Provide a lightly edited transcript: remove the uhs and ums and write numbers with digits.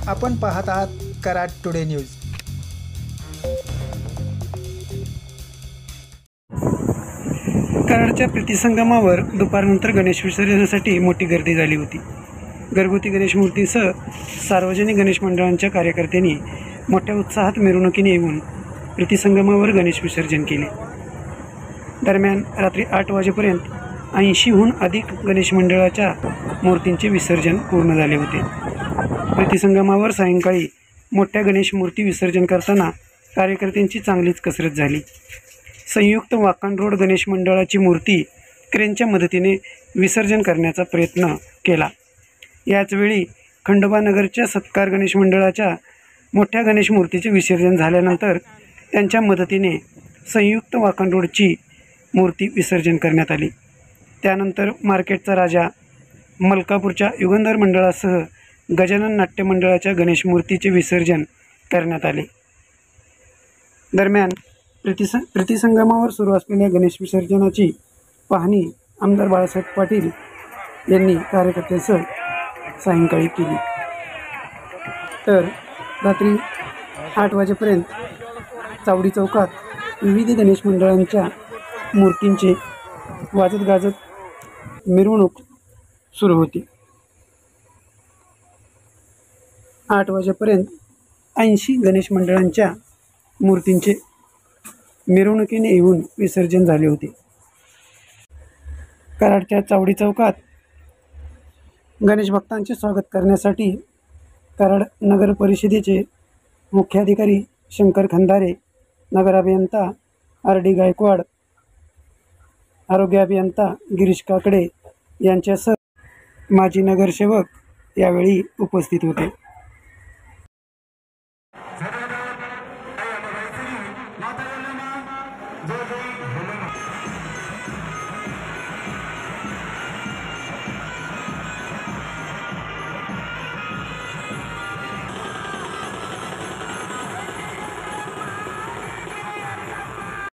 आपण पाहत आहात कराड टुडे न्यूज। कराडच्या प्रीतिसंगमावर दुपारनंतर गणेश विसर्जनासाठी मोठी गर्दी झाली होती। घरगुती गणेश मूर्तीसह सार्वजनिक गणेश मंडळांच्या कार्यकर्त्यांनी मोठ्या उत्साहात मिरवणुकीने येऊन प्रीतिसंगमावर गणेश विसर्जन केले। दरम्यान रात्री 8 वाजेपर्यंत 80हून अधिक गणेश मंडळाच्या मूर्तींचे विसर्जन पूर्ण झाले होते। प्रीतिसंगमावर सायंकाळी मोठ्या गणेश मूर्ती विसर्जन करताना कार्यकर्त्यांची चांगलीच कसरत झाली। संयुक्त वाकण रोड गणेश मंडळाची मूर्ती क्रेनच्या मदतीने विसर्जन करण्याचा प्रयत्न केला। याचवेळी खंडोबानगरच्या सत्कार गणेश मंडळाच्या मोठ्या गणेश मूर्तीचे विसर्जन झाल्यानंतर त्यांच्या मदतीने संयुक्त वाकण रोडची मूर्ती विसर्जन करण्यात आली। त्यानंतर मार्केटचा राजा, मलकापूरच्या युगंधर मंडळासह गजानन नाट्य मंडळाच्या गणेश मूर्तीचे विसर्जन करण्यात आले। दरम्यान प्रीतिसंगमावर सुरू असलेल्या गणेश विसर्जनाची पाहणी आमदार बाळासाहेब पाटील यांनी कार्यकर्त्यांसह सायंकाळी केली। तर रात्री 8 वाजेपर्यंत चावडी चौकात विविध गणेश मंडळांच्या मूर्तींचे वाजत गाजत मिरवणूक सुरू होती। 8 वाजेपर्यंत 80 गणेश मंडळांच्या मूर्तींचे मिरवणुकीने येऊन विसर्जन झाले होते। कराडच्या चावडी चौकात गणेश भक्तांचे स्वागत करण्यासाठी कराड नगर परिषदेचे मुख्याधिकारी शंकर खंदारे, नगर अभियंता RD गायकवाड, आरोग्य अभियंता गिरीश काकडे यांच्यासह माजी नगरसेवक यावेळी उपस्थित होते।